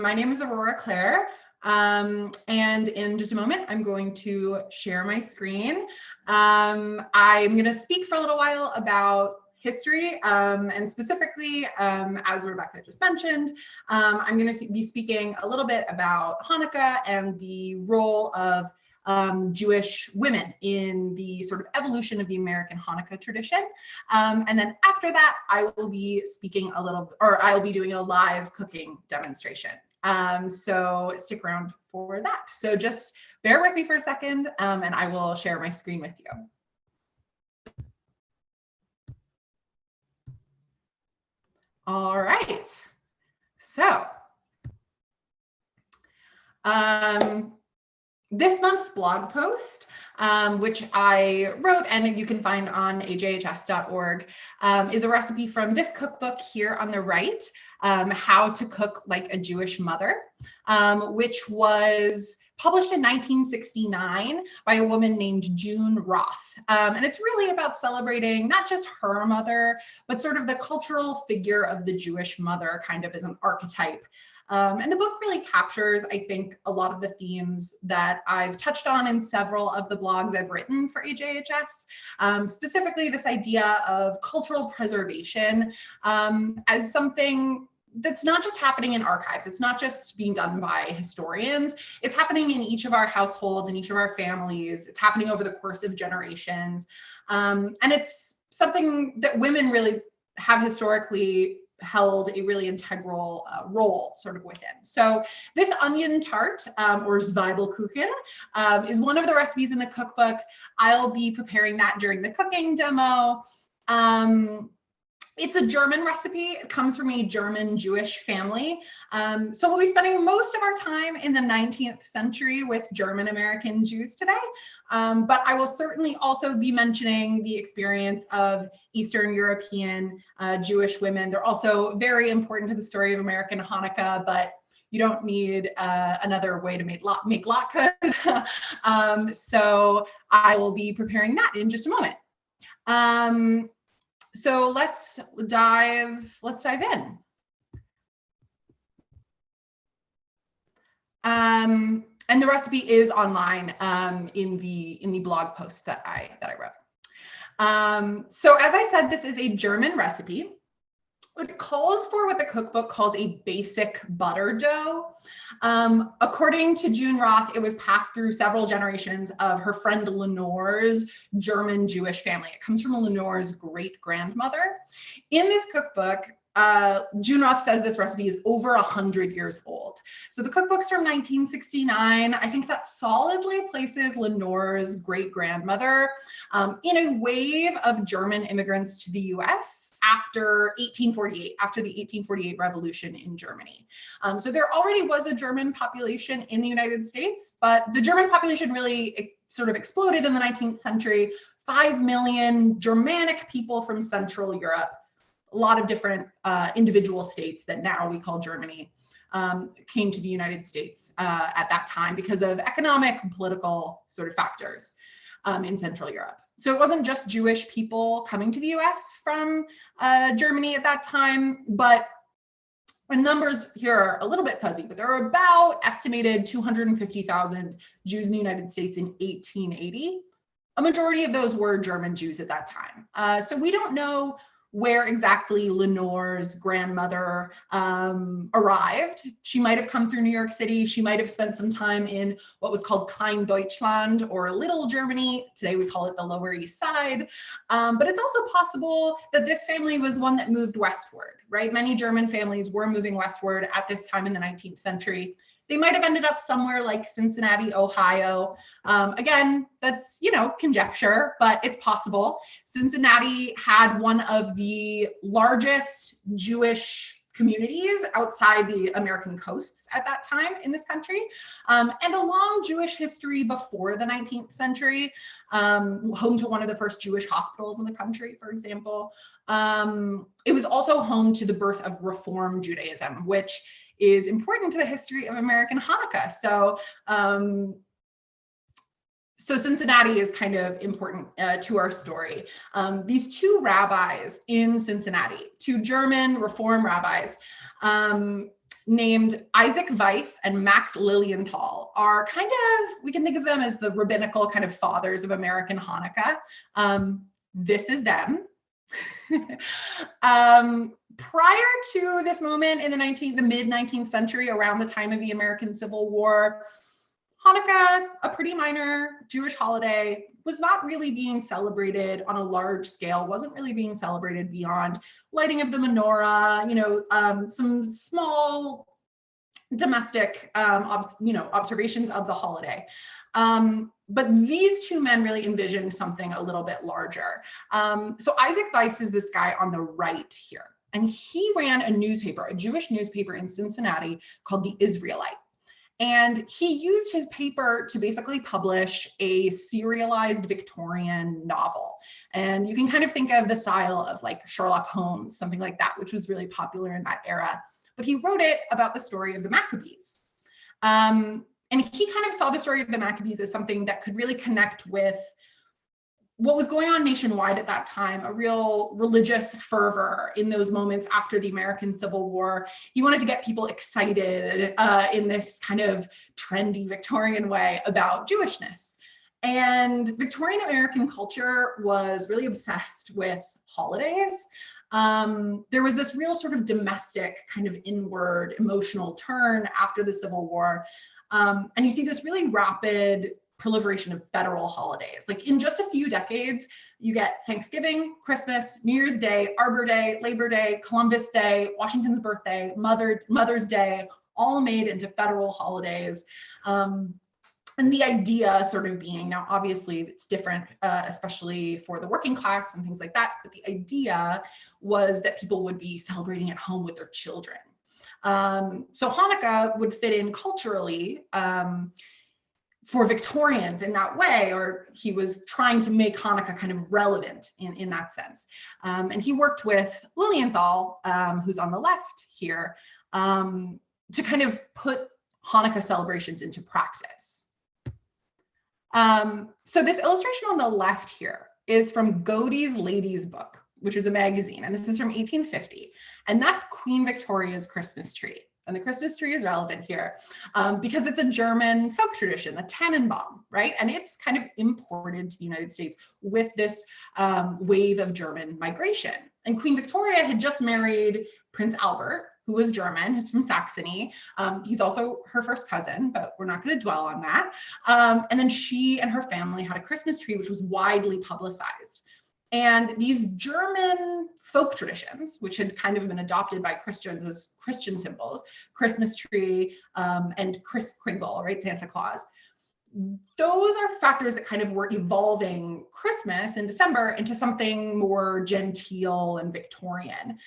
My name is Aurora Clare, and in just a moment, I'm going to share my screen. I'm going to speak for a little while about history, and specifically, as Rebecca just mentioned, I'm going to be speaking a little bit about Hanukkah and the role of Jewish women in the sort of evolution of the American Hanukkah tradition. And then after that, I will be speaking a little, or I'll be doing a live cooking demonstration. So stick around for that. So just bear with me for a second, and I will share my screen with you. All right. So, this month's blog post, which I wrote and you can find on ajhs.org, is a recipe from this cookbook here on the right, How to Cook Like a Jewish Mother, which was published in 1969 by a woman named June Roth. And it's really about celebrating not just her mother, but sort of the cultural figure of the Jewish mother kind of as an archetype. And the book really captures, I think, a lot of the themes that I've touched on in several of the blogs I've written for AJHS, specifically this idea of cultural preservation as something that's not just happening in archives. It's not just being done by historians. It's happening in each of our households, in each of our families. It's happening over the course of generations. And it's something that women really have historically held a really integral role sort of within. So this onion tart, or Zwiebelkuchen, is one of the recipes in the cookbook. I'll be preparing that during the cooking demo. It's a German recipe. It comes from a German Jewish family. So we'll be spending most of our time in the 19th century with German American Jews today. But I will certainly also be mentioning the experience of Eastern European Jewish women. They're also very important to the story of American Hanukkah, but you don't need another way to make latkes. So I will be preparing that in just a moment. So let's dive in. And the recipe is online in the blog post that I wrote. So as I said, this is a German recipe. It calls for what the cookbook calls a basic butter dough. According to June Roth, it was passed through several generations of her friend Lenore's German Jewish family. It comes from Lenore's great-grandmother. In this cookbook, June Roth says this recipe is over 100 years old. So the cookbook's from 1969. I think that solidly places Lenore's great-grandmother in a wave of German immigrants to the US after 1848, after the 1848 revolution in Germany. So there already was a German population in the United States, but the German population really sort of exploded in the 19th century. 5 million Germanic people from Central Europe, a lot of different individual states that now we call Germany, came to the United States at that time because of economic and political sort of factors in Central Europe. So it wasn't just Jewish people coming to the US from Germany at that time, but the numbers here are a little bit fuzzy, but there are about estimated 250,000 Jews in the United States in 1880. A majority of those were German Jews at that time. So we don't know where exactly Lenore's grandmother arrived. She might have come through New York City. She might have spent some time in what was called Klein Deutschland or Little Germany. Today we call it the Lower East Side. But it's also possible that this family was one that moved westward, right? Many German families were moving westward at this time in the 19th century. They might have ended up somewhere like Cincinnati, Ohio. Again, that's, conjecture, but it's possible. Cincinnati had one of the largest Jewish communities outside the American coasts at that time in this country, and a long Jewish history before the 19th century, home to one of the first Jewish hospitals in the country, for example. It was also home to the birth of Reform Judaism, which is important to the history of American Hanukkah. So, so Cincinnati is kind of important to our story. These two rabbis in Cincinnati, two German Reform rabbis, named Isaac Weiss and Max Lilienthal are kind of, we can think of them as the rabbinical kind of fathers of American Hanukkah. This is them. Prior to this moment in the mid-19th century, around the time of the American Civil War, Hanukkah, a pretty minor Jewish holiday, was not really being celebrated on a large scale, wasn't really being celebrated beyond lighting of the menorah, some small domestic observations of the holiday. But these two men really envisioned something a little bit larger. So Isaac Weiss is this guy on the right here. And he ran a Jewish newspaper in Cincinnati called The Israelite. And he used his paper to basically publish a serialized Victorian novel. And you can kind of think of the style of like Sherlock Holmes, something like that, which was really popular in that era. But he wrote it about the story of the Maccabees. And he kind of saw the story of the Maccabees as something that could really connect with what was going on nationwide at that time, a real religious fervor in those moments after the American Civil War. He wanted to get people excited in this kind of trendy Victorian way about Jewishness. And Victorian American culture was really obsessed with holidays. There was this real sort of domestic kind of inward emotional turn after the Civil War. And you see this really rapid proliferation of federal holidays. Like in just a few decades, you get Thanksgiving, Christmas, New Year's Day, Arbor Day, Labor Day, Columbus Day, Washington's birthday, Mother's Day, all made into federal holidays. And the idea sort of being, now obviously it's different, especially for the working class and things like that, but the idea was that people would be celebrating at home with their children. So Hanukkah would fit in culturally for Victorians in that way, or he was trying to make Hanukkah kind of relevant in that sense. And he worked with Lilienthal, who's on the left here, to kind of put Hanukkah celebrations into practice. So this illustration on the left here is from Godey's Lady's Book, which is a magazine, and this is from 1850. And that's Queen Victoria's Christmas tree. And the Christmas tree is relevant here because it's a German folk tradition, the Tannenbaum, right? And it's kind of imported to the United States with this wave of German migration. And Queen Victoria had just married Prince Albert, who was German, who's from Saxony. He's also her first cousin, but we're not going to dwell on that. And then she and her family had a Christmas tree, which was widely publicized. And these German folk traditions, which had kind of been adopted by Christians as Christian symbols, Christmas tree and Kris Kringle, right, Santa Claus, those are factors that kind of were evolving Christmas in December into something more genteel and Victorian.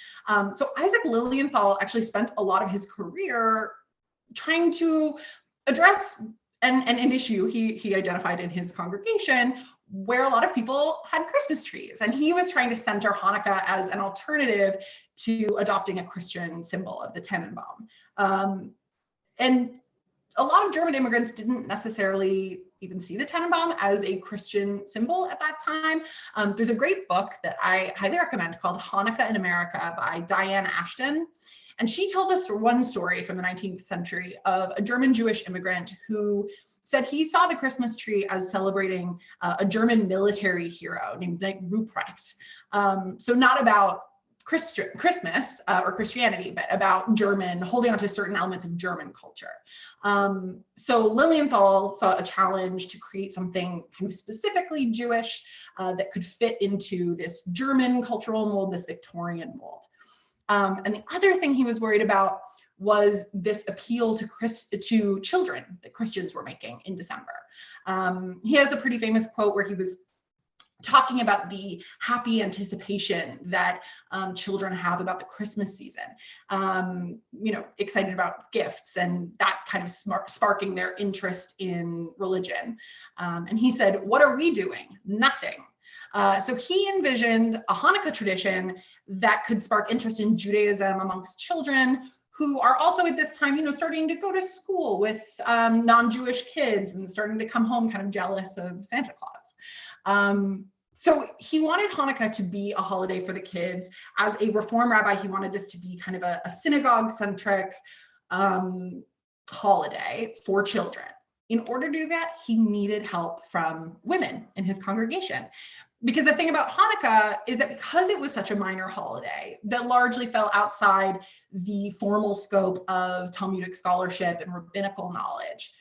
So Isaac Lilienthal actually spent a lot of his career trying to address an issue he identified in his congregation, where a lot of people had Christmas trees. And he was trying to center Hanukkah as an alternative to adopting a Christian symbol of the Tannenbaum. And a lot of German immigrants didn't necessarily even see the Tannenbaum as a Christian symbol at that time. There's a great book that I highly recommend called Hanukkah in America by Diane Ashton. And she tells us one story from the 19th century of a German Jewish immigrant who said he saw the Christmas tree as celebrating a German military hero named Ruprecht. So not about Christmas or Christianity, but about German, holding on to certain elements of German culture. So Lilienthal saw a challenge to create something kind of specifically Jewish that could fit into this German cultural mold, this Victorian mold. And the other thing he was worried about was this appeal to children that Christians were making in December. He has a pretty famous quote where he was talking about the happy anticipation that children have about the Christmas season, excited about gifts and that kind of sparking their interest in religion. And he said, "What are we doing? Nothing." So he envisioned a Hanukkah tradition that could spark interest in Judaism amongst children who are also at this time, starting to go to school with non-Jewish kids and starting to come home kind of jealous of Santa Claus. So he wanted Hanukkah to be a holiday for the kids. As a Reform rabbi, he wanted this to be kind of a synagogue-centric, holiday for children. In order to do that, he needed help from women in his congregation. Because the thing about Hanukkah is that because it was such a minor holiday that largely fell outside the formal scope of Talmudic scholarship and rabbinical knowledge,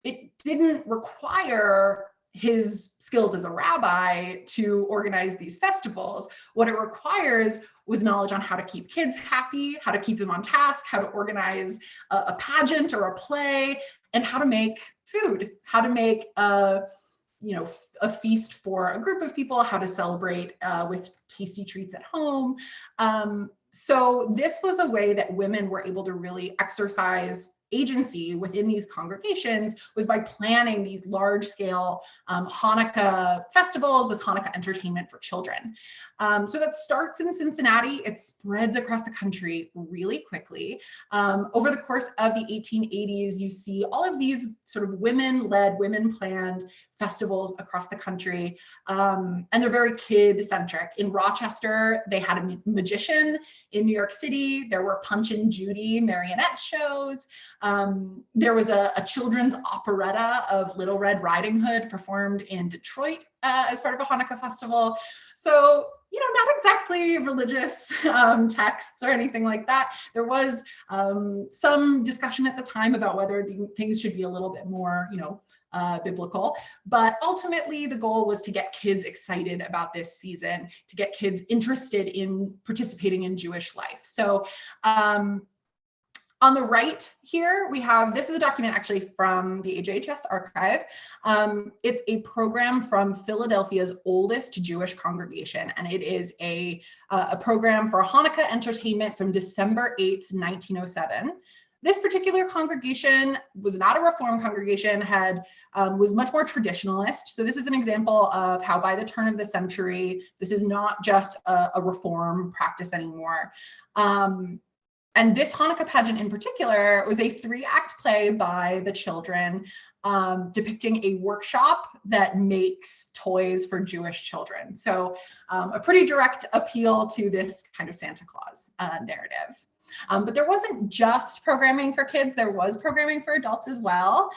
it didn't require his skills as a rabbi to organize these festivals. What it requires was knowledge on how to keep kids happy, how to keep them on task, how to organize a pageant or a play, and how to make food, how to make a feast for a group of people, how to celebrate with tasty treats at home. So this was a way that women were able to really exercise agency within these congregations, was by planning these large-scale Hanukkah festivals, this Hanukkah entertainment for children. So that starts in Cincinnati. It spreads across the country really quickly. Over the course of the 1880s, you see all of these sort of women-led, women-planned festivals across the country, and they're very kid-centric. In Rochester, they had a magician. In New York City, there were Punch and Judy marionette shows. There was a children's operetta of Little Red Riding Hood performed in Detroit as part of a Hanukkah festival. So, not exactly religious texts or anything like that. There was some discussion at the time about whether things should be a little bit more, biblical, but ultimately the goal was to get kids excited about this season, to get kids interested in participating in Jewish life. So on the right here, we have, this is a document actually from the HHS archive. It's a program from Philadelphia's oldest Jewish congregation, and it is a program for Hanukkah entertainment from December 8th, 1907. This particular congregation was not a Reform congregation, was much more traditionalist. So this is an example of how by the turn of the century, this is not just a Reform practice anymore. And this Hanukkah pageant in particular was a 3-act play by the children, depicting a workshop that makes toys for Jewish children. So a pretty direct appeal to this kind of Santa Claus narrative. But there wasn't just programming for kids, there was programming for adults as well.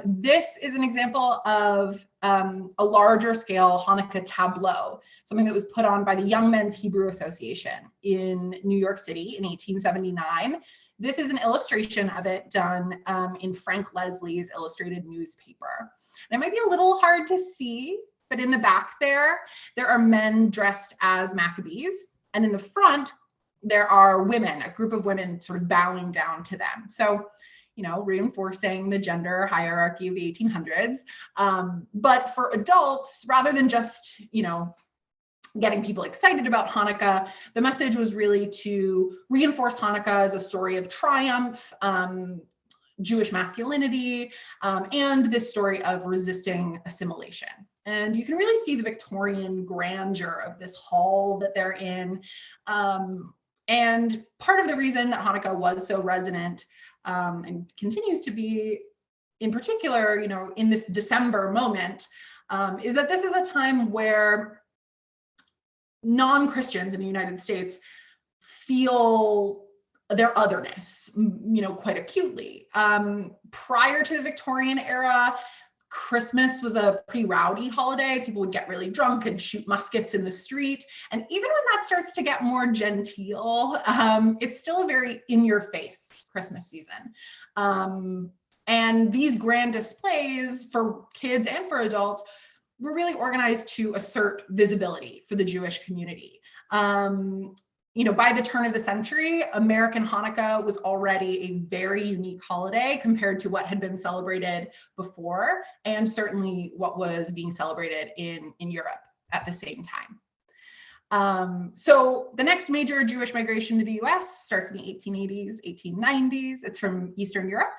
This is an example of a larger scale Hanukkah tableau, something that was put on by the Young Men's Hebrew Association in New York City in 1879. This is an illustration of it done in Frank Leslie's illustrated newspaper. And it might be a little hard to see, but in the back there are men dressed as Maccabees, and in the front, there are women, a group of women sort of bowing down to them. So, reinforcing the gender hierarchy of the 1800s. But for adults, rather than just, getting people excited about Hanukkah, the message was really to reinforce Hanukkah as a story of triumph, Jewish masculinity, and this story of resisting assimilation. And you can really see the Victorian grandeur of this hall that they're in. And part of the reason that Hanukkah was so resonant and continues to be, in particular, in this December moment, is that this is a time where non-Christians in the United States feel their otherness, quite acutely. Prior to the Victorian era, Christmas was a pretty rowdy holiday. People would get really drunk and shoot muskets in the street. And even when that starts to get more genteel, it's still a very in-your-face Christmas season. And these grand displays for kids and for adults were really organized to assert visibility for the Jewish community. By the turn of the century, American Hanukkah was already a very unique holiday compared to what had been celebrated before, and certainly what was being celebrated in Europe at the same time. So the next major Jewish migration to the US starts in the 1880s, 1890s. It's from Eastern Europe.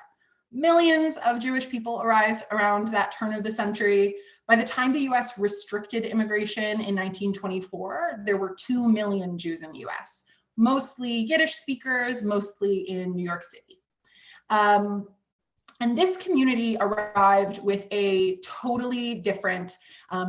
Millions of Jewish people arrived around that turn of the century. By the time the US restricted immigration in 1924, there were 2 million Jews in the US, mostly Yiddish speakers, mostly in New York City. And this community arrived with a totally different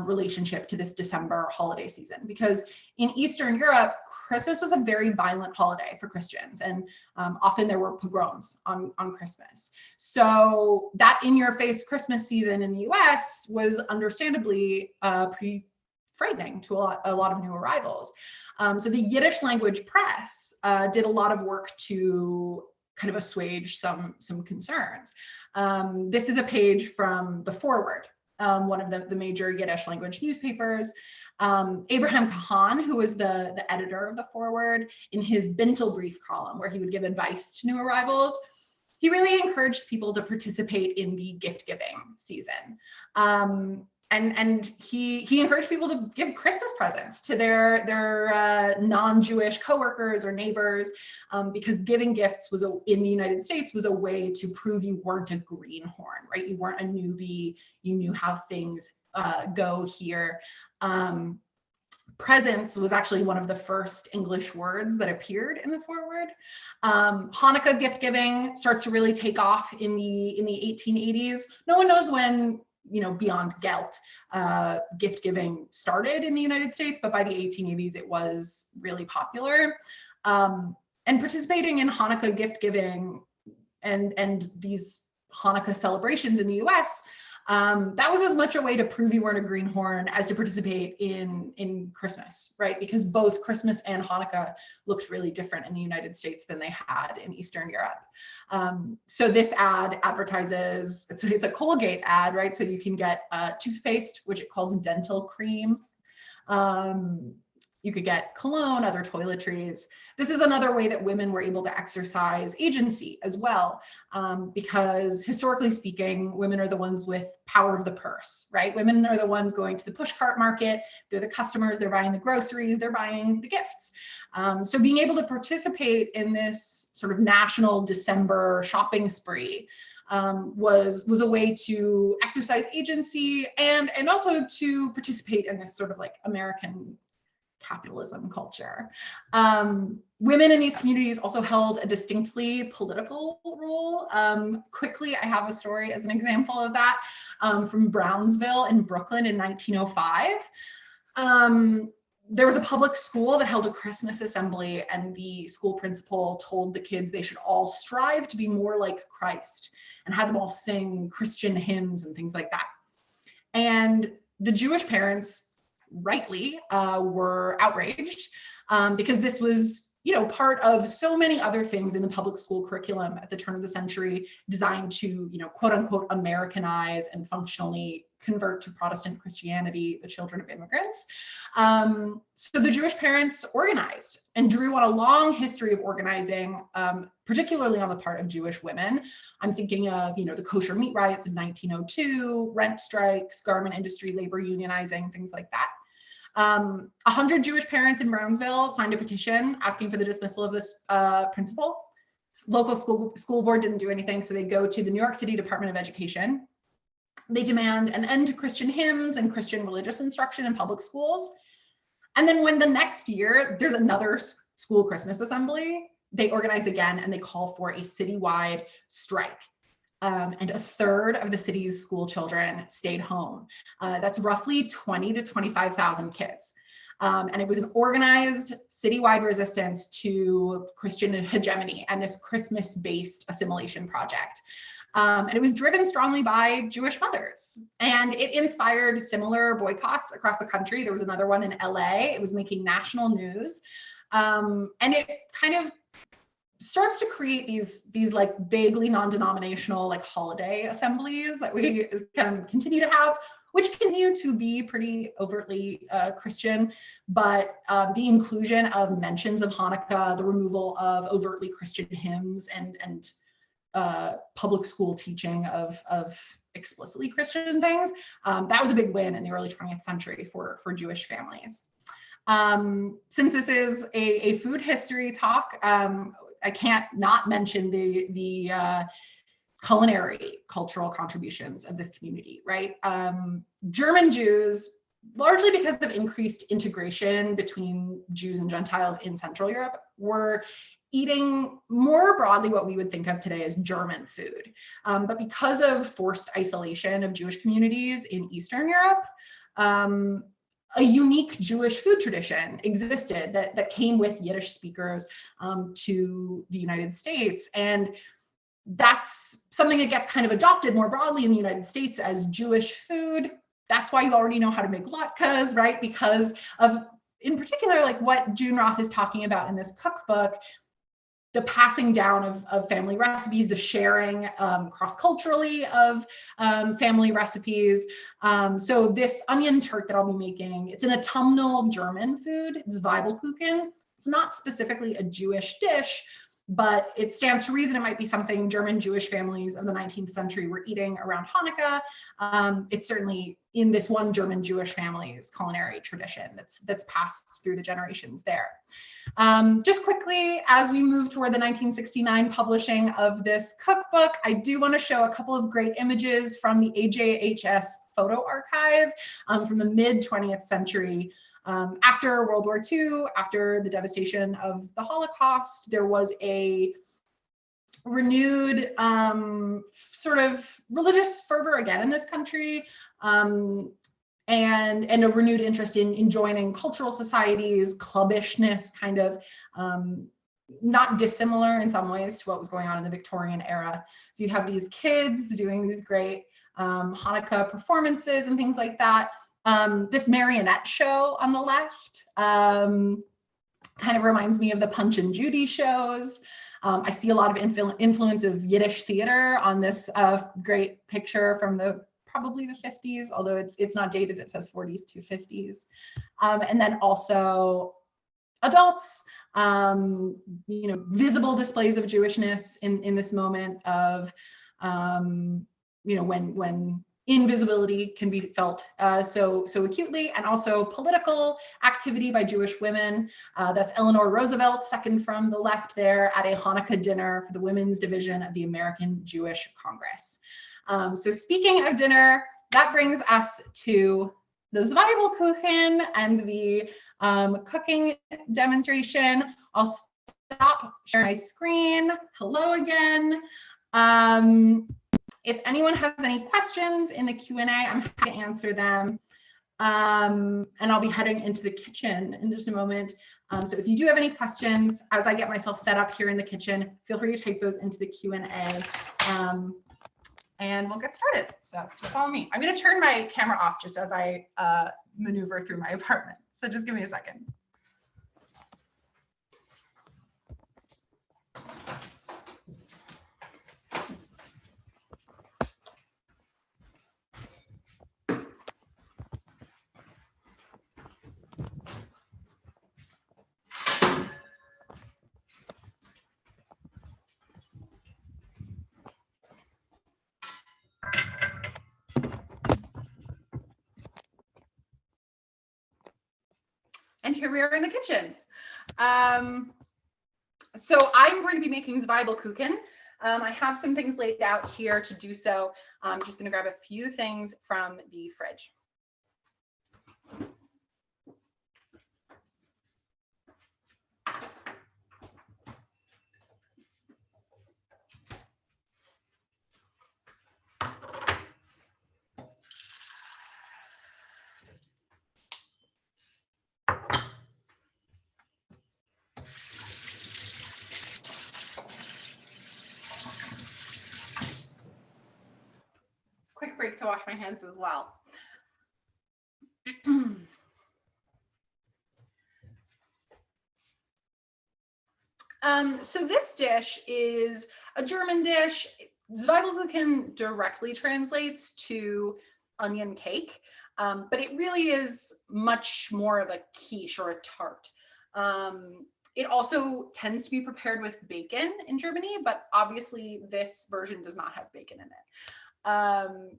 relationship to this December holiday season, because in Eastern Europe, Christmas was a very violent holiday for Christians, and often there were pogroms on Christmas. So that in-your-face Christmas season in the US was understandably pretty frightening to a lot of new arrivals. So the Yiddish language press did a lot of work to kind of assuage some concerns. This is a page from The Forward, one of the major Yiddish language newspapers. Abraham Kahan, who was the editor of The Forward, in his Bintelbrief column, where he would give advice to new arrivals, he really encouraged people to participate in the gift-giving season. And he encouraged people to give Christmas presents to their non-Jewish coworkers or neighbors, because giving gifts in the United States was a way to prove you weren't a greenhorn, right? You weren't a newbie. You knew how things go here. Presents was actually one of the first English words that appeared in The Forward. Hanukkah gift giving starts to really take off in the 1880s. No one knows when, beyond Gelt, gift giving started in the United States, but by the 1880s it was really popular. And participating in Hanukkah gift giving and these Hanukkah celebrations in the US, that was as much a way to prove you weren't a greenhorn as to participate in Christmas, right? Because both Christmas and Hanukkah looked really different in the United States than they had in Eastern Europe. So this ad advertises, it's a Colgate ad, right? So you can get toothpaste, which it calls dental cream. You could get cologne, other toiletries. This is another way that women were able to exercise agency as well, because historically speaking, women are the ones with power of the purse, right? Women are the ones going to the pushcart market. They're the customers, they're buying the groceries, they're buying the gifts. So being able to participate in this sort of national December shopping spree was a way to exercise agency and also to participate in this sort of like American capitalism culture. Women in these communities also held a distinctly political role. Quickly, I have a story as an example of that from Brownsville in Brooklyn in 1905. There was a public school that held a Christmas assembly, and the school principal told the kids they should all strive to be more like Christ and had them all sing Christian hymns and things like that. And the Jewish parents, rightly, were outraged because this was, part of so many other things in the public school curriculum at the turn of the century designed to, quote unquote, Americanize and functionally convert to Protestant Christianity the children of immigrants. So the Jewish parents organized and drew on a long history of organizing, particularly on the part of Jewish women. I'm thinking of, the kosher meat riots in 1902, rent strikes, garment industry labor unionizing, things like that. 100 Jewish parents in Brownsville signed a petition asking for the dismissal of this principal. Local school board didn't do anything, so they go to the New York City Department of Education. They demand an end to Christian hymns and Christian religious instruction in public schools. And then when the next year there's another school Christmas assembly, they organize again and they call for a citywide strike. And a third of the city's school children stayed home. That's roughly 20 to 25,000 kids. And it was an organized citywide resistance to Christian hegemony and this Christmas-based assimilation project. And it was driven strongly by Jewish mothers. And it inspired similar boycotts across the country. There was another one in LA. It was making national news. And it kind of starts to create these like vaguely non-denominational like holiday assemblies that we kind of continue to have, which continue to be pretty overtly Christian, but the inclusion of mentions of Hanukkah, the removal of overtly Christian hymns and public school teaching of explicitly Christian things, that was a big win in the early 20th century for Jewish families. Since this is a food history talk, I can't not mention the culinary cultural contributions of this community, right? German Jews, largely because of increased integration between Jews and Gentiles in Central Europe, were eating more broadly what we would think of today as German food. But because of forced isolation of Jewish communities in Eastern Europe, a unique Jewish food tradition existed that came with Yiddish speakers to the United States. And that's something that gets kind of adopted more broadly in the United States as Jewish food. That's why you already know how to make latkes, right? Because of, in particular, like what June Roth is talking about in this cookbook, the passing down of family recipes, the sharing cross-culturally of family recipes. So this onion tart that I'll be making, it's an autumnal German food. It's Zwiebelkuchen. It's not specifically a Jewish dish, but it stands to reason it might be something German Jewish families of the 19th century were eating around Hanukkah. It's certainly in this one German Jewish family's culinary tradition that's passed through the generations there. Just quickly, as we move toward the 1969 publishing of this cookbook, I do want to show a couple of great images from the AJHS photo archive from the mid 20th century. After World War II, after the devastation of the Holocaust, there was a renewed sort of religious fervor again in this country, and a renewed interest in joining cultural societies, clubbishness, kind of not dissimilar in some ways to what was going on in the Victorian era. So you have these kids doing these great Hanukkah performances and things like that. This marionette show on the left kind of reminds me of the Punch and Judy shows. I see a lot of influence of Yiddish theater on this great picture from probably the 50s, although it's not dated, it says 40s to 50s. And then also adults, visible displays of Jewishness in this moment of, when invisibility can be felt so acutely, and also political activity by Jewish women. That's Eleanor Roosevelt, second from the left there, at a Hanukkah dinner for the women's division of the American Jewish Congress. So speaking of dinner, that brings us to the Zwiebelkuchen and the cooking demonstration. I'll stop sharing my screen. Hello again. If anyone has any questions in the Q&A, I'm happy to answer them. And I'll be heading into the kitchen in just a moment. So if you do have any questions, as I get myself set up here in the kitchen, feel free to type those into the Q&A. And we'll get started. So just follow me. I'm going to turn my camera off just as I maneuver through my apartment. So just give me a second. And here we are in the kitchen. So I'm going to be making Zwiebelkuchen. I have some things laid out here to do so. I'm just going to grab a few things from the fridge. Quick break to wash my hands as well. So this dish is a German dish. Zwiebelkuchen directly translates to onion cake, but it really is much more of a quiche or a tart. It also tends to be prepared with bacon in Germany, but obviously this version does not have bacon in it. I'm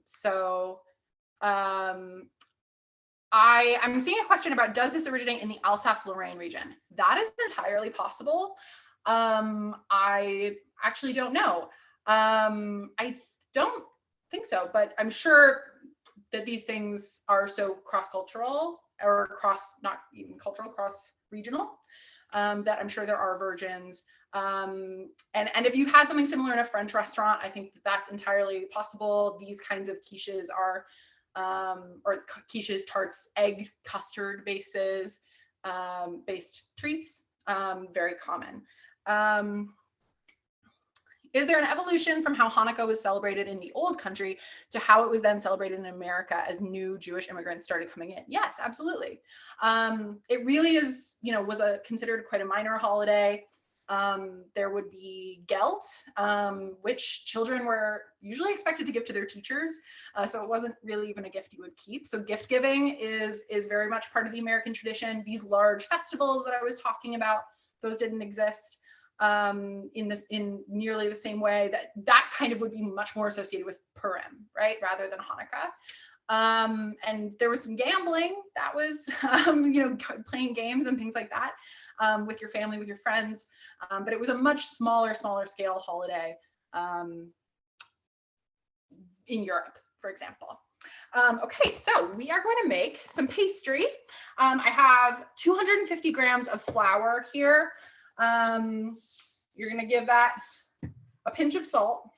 seeing a question about, does this originate in the Alsace-Lorraine region? That is entirely possible. I actually don't know. I don't think so, but I'm sure that these things are so cross-cultural, or not even cultural, cross-regional, that I'm sure there are versions And if you've had something similar in a French restaurant, I think that's entirely possible. These kinds of quiches are, or quiches, tarts, egg custard bases, based treats, very common. Is there an evolution from how Hanukkah was celebrated in the old country to how it was then celebrated in America as new Jewish immigrants started coming in? Yes, absolutely. It really is, was considered quite a minor holiday. There would be gelt, which children were usually expected to give to their teachers. So it wasn't really even a gift you would keep. So gift giving is very much part of the American tradition. These large festivals that I was talking about, those didn't exist in nearly the same way. That kind of would be much more associated with Purim, right, rather than Hanukkah. And there was some gambling that was, playing games and things like that with your family, with your friends. But it was a much smaller scale holiday in Europe, for example. Okay, so we are going to make some pastry. I have 250 grams of flour here. You're going to give that a pinch of salt.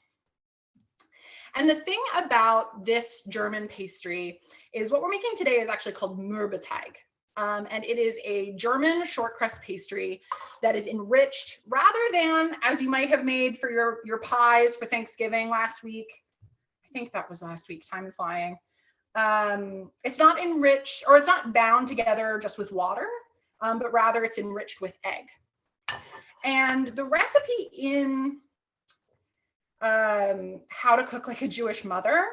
And the thing about this German pastry is what we're making today is actually called Mürbeteig. And it is a German short crust pastry that is enriched rather than, as you might have made for your pies for Thanksgiving last week. I think that was last week, time is flying. It's not enriched, or it's not bound together just with water, but rather it's enriched with egg. And the recipe in How to Cook Like a Jewish Mother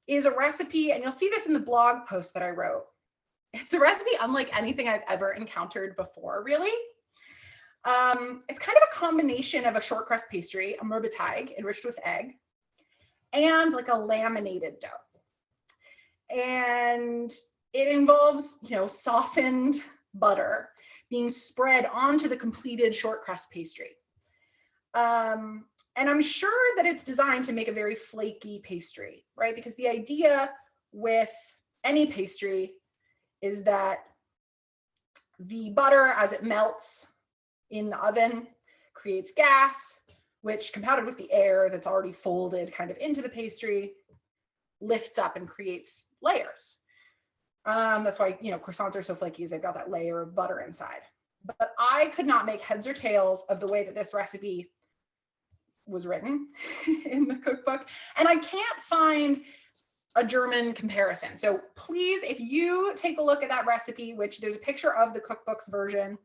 is a recipe, and you'll see this in the blog post that I wrote. It's a recipe unlike anything I've ever encountered before, really. It's kind of a combination of a short crust pastry, a Mürbeteig enriched with egg, and like a laminated dough. And it involves, softened butter being spread onto the completed short crust pastry. And I'm sure that it's designed to make a very flaky pastry, right? Because the idea with any pastry is that the butter, as it melts in the oven, creates gas, which compounded with the air that's already folded kind of into the pastry, lifts up and creates layers. That's why, croissants are so flaky, is they've got that layer of butter inside. But I could not make heads or tails of the way that this recipe was written in the cookbook. And I can't find a German comparison. So please, if you take a look at that recipe, which there's a picture of the cookbook's version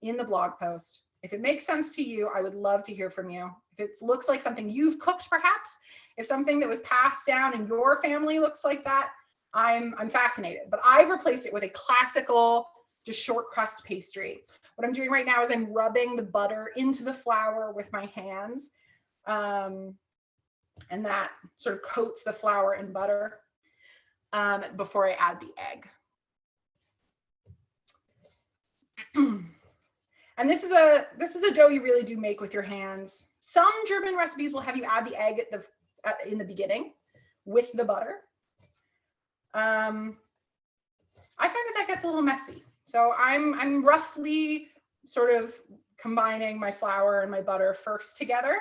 in the blog post, if it makes sense to you, I would love to hear from you. If it looks like something you've cooked, perhaps, if something that was passed down in your family looks like that, I'm fascinated. But I've replaced it with a classical, just short crust pastry. What I'm doing right now is I'm rubbing the butter into the flour with my hands. And that sort of coats the flour in butter before I add the egg. And this is a dough you really do make with your hands. Some German recipes will have you add the egg in the beginning with the butter. I find that gets a little messy. So I'm roughly sort of combining my flour and my butter first together.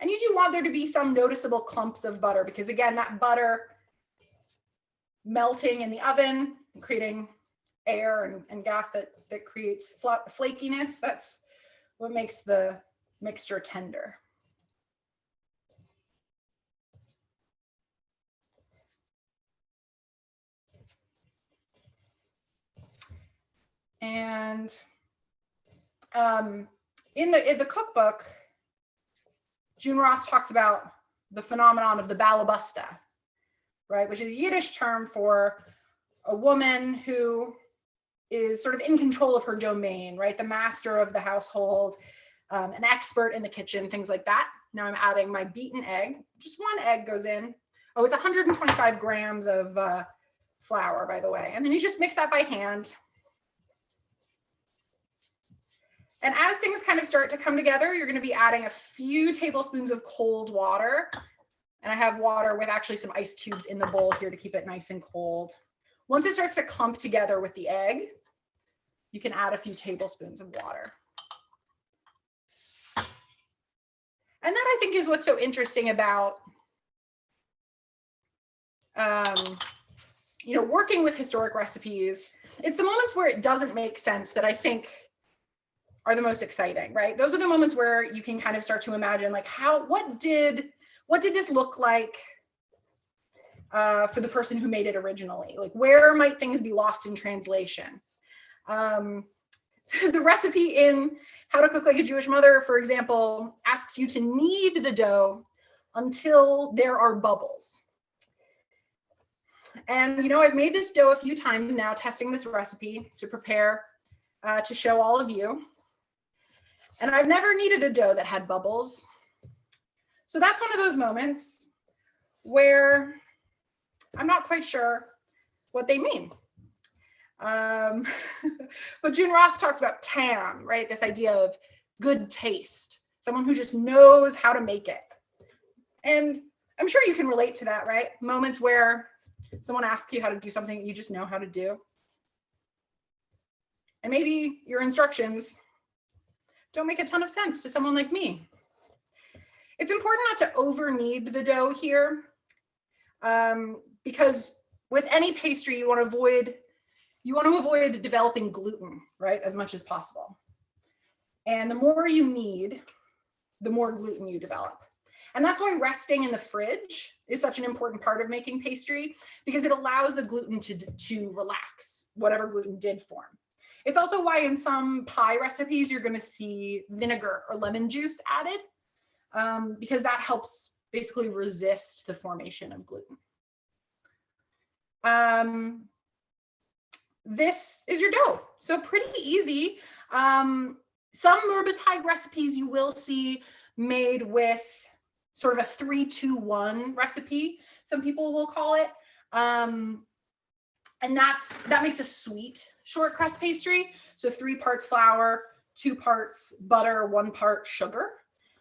And you do want there to be some noticeable clumps of butter, because again, that butter melting in the oven, creating air and gas that creates flakiness, that's what makes the mixture tender. And in the cookbook, June Roth talks about the phenomenon of the balabusta, right, which is a Yiddish term for a woman who is sort of in control of her domain, right, the master of the household, an expert in the kitchen, things like that. Now I'm adding my beaten egg. Just one egg goes in. Oh, it's 125 grams of flour, by the way. And then you just mix that by hand. And as things kind of start to come together, you're going to be adding a few tablespoons of cold water. And I have water with actually some ice cubes in the bowl here to keep it nice and cold. Once it starts to clump together with the egg, you can add a few tablespoons of water. And that, I think, is what's so interesting about you know, working with historic recipes. It's the moments where it doesn't make sense that I think are the most exciting, right? Those are the moments where you can kind of start to imagine, like, what did this look like for the person who made it originally? Like, where might things be lost in translation? The recipe in How to Cook Like a Jewish Mother, for example, asks you to knead the dough until there are bubbles. And, you know, I've made this dough a few times now, testing this recipe to prepare to show all of you. And I've never kneaded a dough that had bubbles. So that's one of those moments where I'm not quite sure what they mean. But June Roth talks about tam, right? This idea of good taste, someone who just knows how to make it. And I'm sure you can relate to that, right? Moments where someone asks you how to do something that you just know how to do. And maybe your instructions don't make a ton of sense to someone like me. It's important not to over knead the dough here, because with any pastry, you want to avoid developing gluten, right, as much as possible. And the more you knead, the more gluten you develop. And that's why resting in the fridge is such an important part of making pastry, because it allows the gluten to relax, whatever gluten did form. It's also why in some pie recipes, you're going to see vinegar or lemon juice added, because that helps basically resist the formation of gluten. This is your dough. So pretty easy. Some Mürbeteig recipes you will see made with sort of a 3-2-1 recipe, some people will call it. And that makes a sweet short crust pastry. So 3 parts flour, 2 parts butter, 1 part sugar.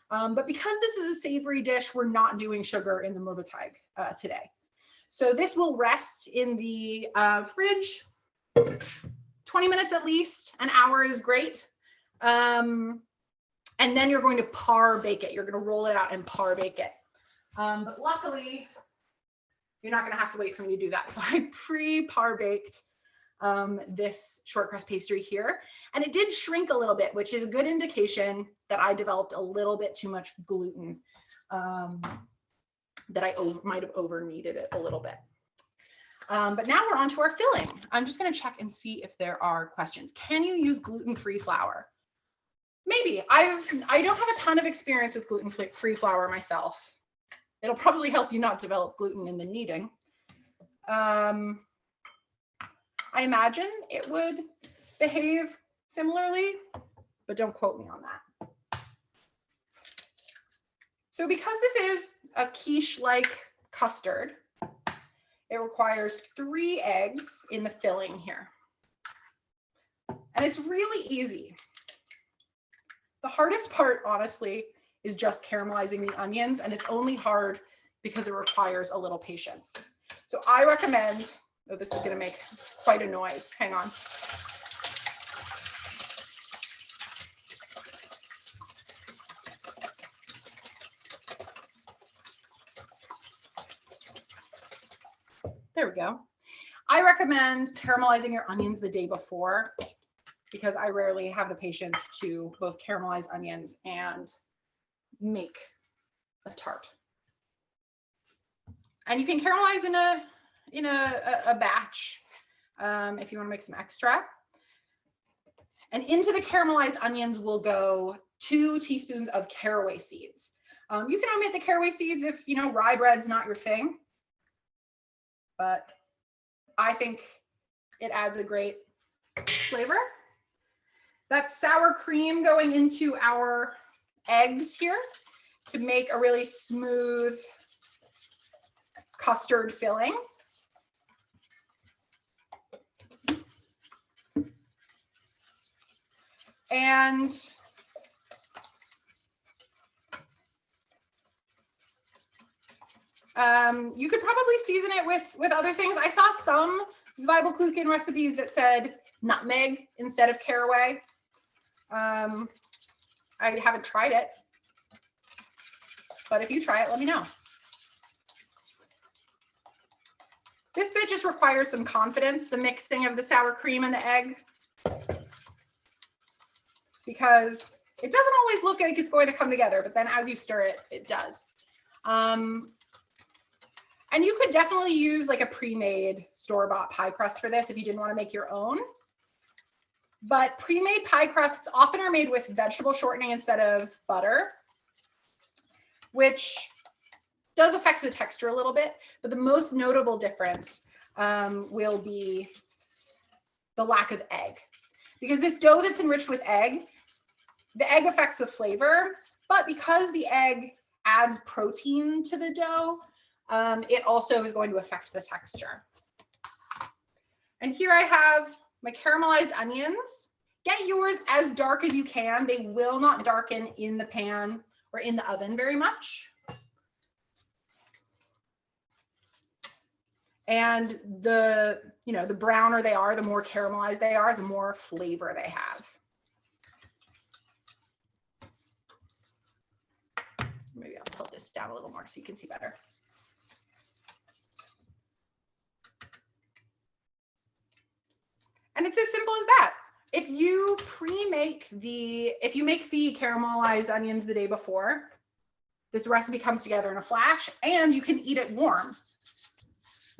But because this is a savory dish, we're not doing sugar in the Mürbeteig today. So this will rest in the fridge 20 minutes at least. An hour is great. And then you're going to par bake it. You're going to roll it out and par bake it. But luckily, you're not going to have to wait for me to do that. So I pre-par baked this short crust pastry here. And it did shrink a little bit, which is a good indication that I developed a little bit too much gluten, that I might have over kneaded it a little bit. But now we're on to our filling. I'm just going to check and see if there are questions. Can you use gluten-free flour? Maybe. I don't have a ton of experience with gluten-free flour myself. It'll probably help you not develop gluten in the kneading. I imagine it would behave similarly, but don't quote me on that. So because this is a quiche-like custard, it requires 3 eggs in the filling here. And it's really easy. The hardest part, honestly, is just caramelizing the onions, and it's only hard because it requires a little patience. So I recommend, oh, this is going to make quite a noise. Hang on. There we go. I recommend caramelizing your onions the day before, because I rarely have the patience to both caramelize onions and make a tart. And you can caramelize in a batch if you want to make some extra. And into the caramelized onions will go 2 teaspoons of caraway seeds. You can omit the caraway seeds if, you know, rye bread's not your thing, but I think it adds a great flavor. That's sour cream going into our eggs here to make a really smooth custard filling. And you could probably season it with other things. I saw some Zwiebelkuchen recipes that said nutmeg instead of caraway. I haven't tried it, but if you try it, let me know. This bit just requires some confidence, the mixing of the sour cream and the egg, because it doesn't always look like it's going to come together, but then as you stir it, it does. And you could definitely use like a pre-made store-bought pie crust for this if you didn't want to make your own. But pre-made pie crusts often are made with vegetable shortening instead of butter, which does affect the texture a little bit, but the most notable difference will be the lack of egg. Because this dough that's enriched with egg, the egg affects the flavor, but because the egg adds protein to the dough, it also is going to affect the texture. And here I have my caramelized onions. Get yours as dark as you can. They will not darken in the pan or in the oven very much. And the browner they are, the more caramelized they are, the more flavor they have. Maybe I'll tilt this down a little more so you can see better. And it's as simple as that. If you make the caramelized onions the day before, this recipe comes together in a flash, and you can eat it warm.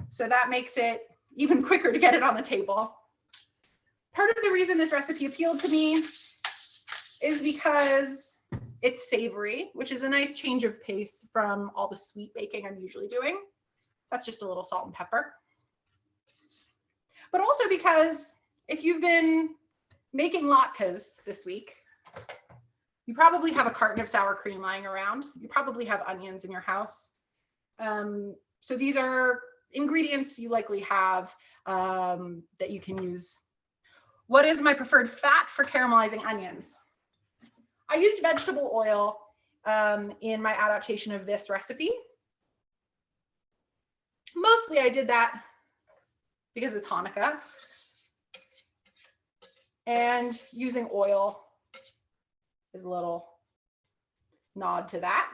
So that makes it even quicker to get it on the table. Part of the reason this recipe appealed to me is because it's savory, which is a nice change of pace from all the sweet baking I'm usually doing. That's just a little salt and pepper. But also because if you've been making latkes this week, you probably have a carton of sour cream lying around. You probably have onions in your house. So these are ingredients you likely have that you can use. What is my preferred fat for caramelizing onions? I used vegetable oil in my adaptation of this recipe. Mostly I did that because it's Hanukkah, and using oil is a little nod to that.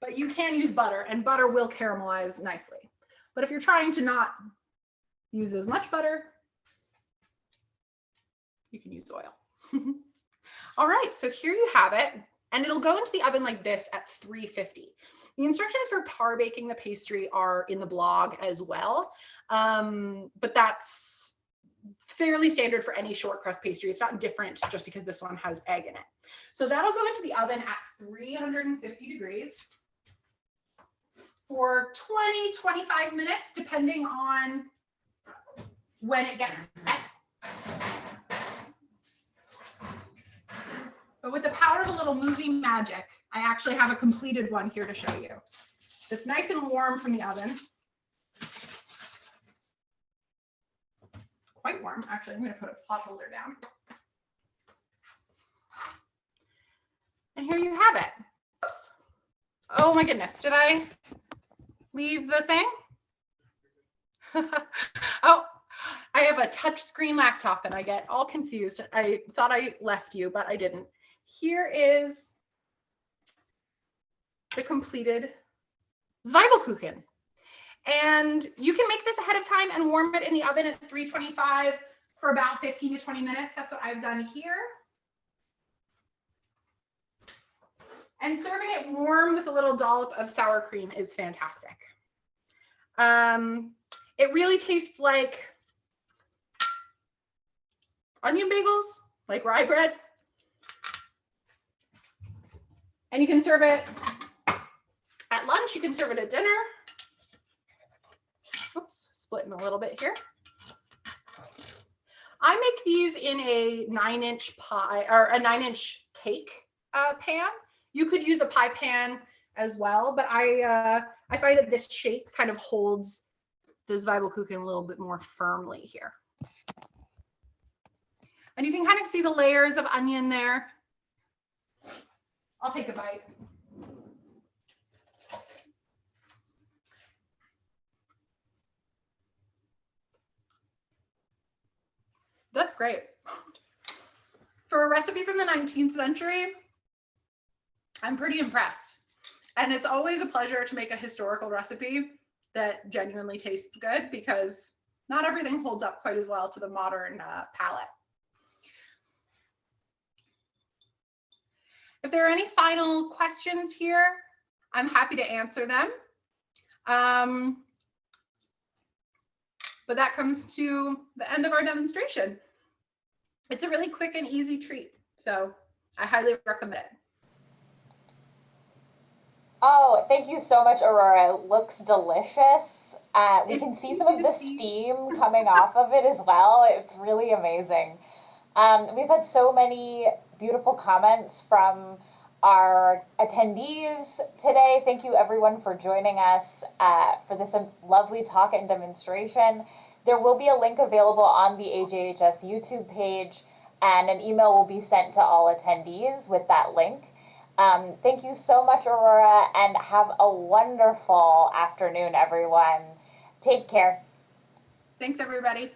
But you can use butter, and butter will caramelize nicely. But if you're trying to not use as much butter, you can use oil. All right, so here you have it, and it'll go into the oven like this at 350. The instructions for par baking the pastry are in the blog as well, but that's fairly standard for any short crust pastry. It's not different just because this one has egg in it. So that'll go into the oven at 350 degrees for 20-25 minutes, depending on when it gets set. But with the power of a little movie magic, I actually have a completed one here to show you. It's nice and warm from the oven. Quite warm, actually. I'm going to put a pot holder down. And here you have it. Oops. Oh my goodness, did I leave the thing? Oh, I have a touchscreen laptop and I get all confused. I thought I left you, but I didn't. Here is the completed Zwiebelkuchen. And you can make this ahead of time and warm it in the oven at 325 for about 15 to 20 minutes. That's what I've done here. And serving it warm with a little dollop of sour cream is fantastic. It really tastes like onion bagels, like rye bread. And you can serve it at lunch, you can serve it at dinner. Oops, splitting a little bit here. I make these in a 9-inch pie or a 9-inch cake pan. You could use a pie pan as well, but I find that this shape kind of holds the Zwiebelkuchen a little bit more firmly here. And you can kind of see the layers of onion there. I'll take a bite. That's great. For a recipe from the 19th century, I'm pretty impressed. And it's always a pleasure to make a historical recipe that genuinely tastes good, because not everything holds up quite as well to the modern palate. If there are any final questions here, I'm happy to answer them. But that comes to the end of our demonstration. It's a really quick and easy treat, so I highly recommend it. Oh, thank you so much, Aurora. It looks delicious. We can see some of the steam coming off of it as well. It's really amazing. We've had so many beautiful comments from our attendees today. Thank you everyone for joining us for this lovely talk and demonstration. There will be a link available on the AJHS YouTube page, and an email will be sent to all attendees with that link. Thank you so much, Aurora, and have a wonderful afternoon, everyone. Take care. Thanks, everybody.